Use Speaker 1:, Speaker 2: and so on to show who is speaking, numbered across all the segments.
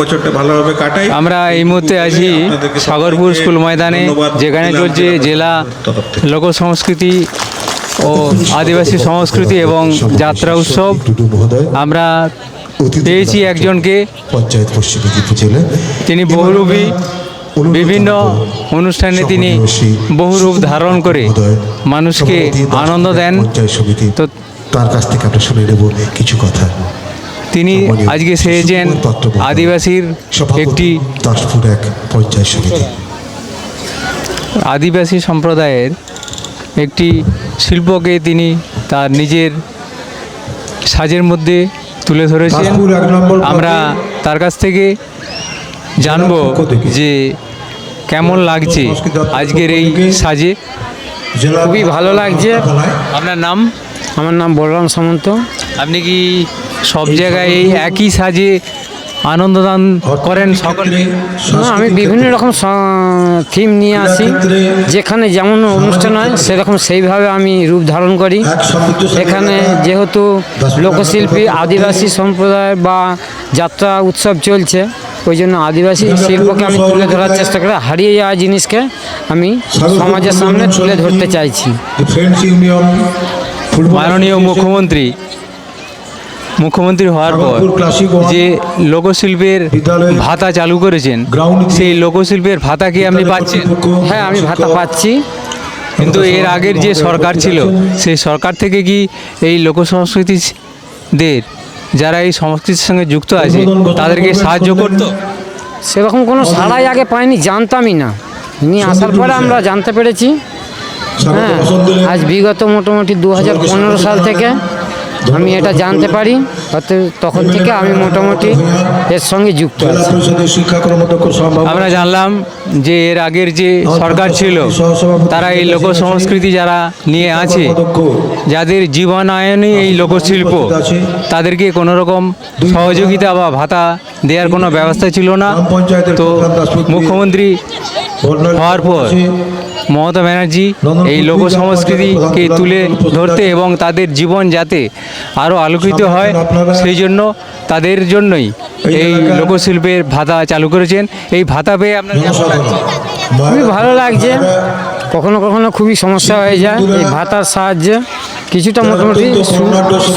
Speaker 1: বছরটা ভালোভাবে কাটাই।
Speaker 2: আমরা এই মুহূর্তে আছি সাগরপুর স্কুল ময়দানে, যেখানে চলছে জেলা লোক সংস্কৃতি ও আদিবাসী সংস্কৃতি এবং যাত্রা উৎসব। আমরা পেয়েছি একজনকে, তিনি বহুরূপী, বিভিন্ন অনুষ্ঠানে তিনি বহুরূপ ধারণ করে মানুষকে আনন্দ দেন। তো
Speaker 3: তার কাছ থেকে আমরা শুনে নেব কিছু কথা।
Speaker 2: তিনি আজকে সেজেছেন আদিবাসীর একটি
Speaker 3: পঞ্চায়েত সমিতি,
Speaker 2: আদিবাসী সম্প্রদায়ের একটি শিল্পকে তিনি তার নিজের সাজের মধ্যে তুলে ধরেছেন। আমরা তার কাছ থেকে জানব যে কেমন লাগছে আজকের এই সাজে।
Speaker 4: খুবই ভালো লাগছে।
Speaker 2: আপনার নাম?
Speaker 4: আমার নাম বলরাম সামন্ত।
Speaker 2: আপনি কি সব জায়গায় এই একই সাজে আনন্দদান করেন সকলে?
Speaker 4: না, আমি বিভিন্ন রকম থিম নিয়ে আসি, যেখানে যেমন অনুষ্ঠান হয় সেরকম সেইভাবে আমি রূপ ধারণ করি। এখানে যেহেতু লোকশিল্পী আদিবাসী সম্প্রদায় বা যাত্রা উৎসব চলছে, ওই জন্য আদিবাসী শিল্পকে আমি তুলে ধরার চেষ্টা করি। হারিয়ে যাওয়া জিনিসকে আমি সমাজের সামনে তুলে ধরতে চাইছি।
Speaker 2: মাননীয় মুখ্যমন্ত্রী হওয়ার পর যে লোকশিল্পের ভাতা চালু করেছেন, সেই লোকশিল্পের ভাতা কি আপনি পাচ্ছেন?
Speaker 4: হ্যাঁ, আমি ভাতা পাচ্ছি।
Speaker 2: কিন্তু এর আগের যে সরকার ছিল, সেই সরকার থেকে কি এই লোকসংস্কৃতিদের যারা এই সংস্কৃতির সঙ্গে যুক্ত আছে তাদেরকে সাহায্য করতো?
Speaker 4: সেরকম কোনো সাড়াই আগে পাইনি, জানতামই না। ইনি আসার পরে আমরা জানতে পেরেছি। হ্যাঁ, আজ বিগত মোটামুটি 2015 সাল থেকে আমি এটা জানতে পারি। তখন থেকে আমি মোটামুটি এর সঙ্গে যুক্ত আছি।
Speaker 2: আমরা জানলাম যে এর আগের যে সরকার ছিল তারা এই লোক সংস্কৃতি যারা নিয়ে আছে, যাদের জীবনায়নই এই লোকশিল্প, তাদেরকে কোনো রকম সহযোগিতা বা ভাতা দেওয়ার কোনো ব্যবস্থা ছিল না। তো মুখ্যমন্ত্রী হওয়ার পর মমতা ব্যানার্জি এই লোক সংস্কৃতিকে তুলে ধরতে এবং তাদের জীবন যাতে আরও আলোকিত হয়, সেই জন্য তাদের জন্যই এই লোকশিল্পের ভাতা চালু করেছেন। এই ভাতা পেয়ে আপনার কেমন লাগছে?
Speaker 4: খুবই ভালো লাগছে। কখনো কখনো খুবই সমস্যা হয়ে যায়, এই ভাতার সাহায্যে কিছুটা মোটামুটি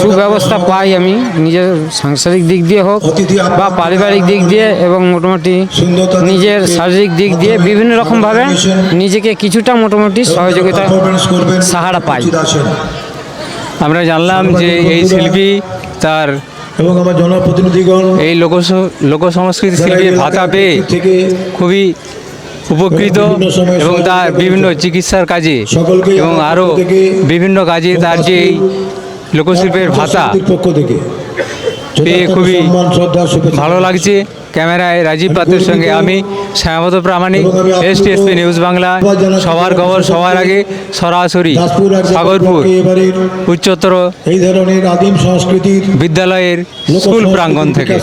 Speaker 4: সুব্যবস্থা পাই আমি, নিজের সাংসারিক দিক দিয়ে হোক বা পারিবারিক দিক দিয়ে, এবং মোটামুটি নিজের শারীরিক দিক দিয়ে বিভিন্ন রকমভাবে নিজেকে কিছুটা মোটামুটি সহযোগিতা সাহারা পাই।
Speaker 2: আমরা জানলাম যে এই শিল্পী তার
Speaker 3: এবং আমার জনপ্রতিনিধিগণ
Speaker 2: এই লোক সংস্কৃতি শিল্পীর ভাতা পেয়ে খুবই উপকৃত এবং তার বিভিন্ন চিকিৎসার কাজে এবং আরও বিভিন্ন কাজে তার যে এই লোকশিল্পের ভাতা পেয়ে খুবই ভালো লাগছে। ক্যামেরায় রাজীব পাত্রের সঙ্গে আমি শ্যামাপদ প্রামাণিক, STSP নিউজ বাংলা। সবার খবর সবার আগে, সরাসরি সাগরপুর উচ্চতর
Speaker 3: এই ধরনের আদিম সংস্কৃতির
Speaker 2: বিদ্যালয়ের স্কুল প্রাঙ্গণ থেকে।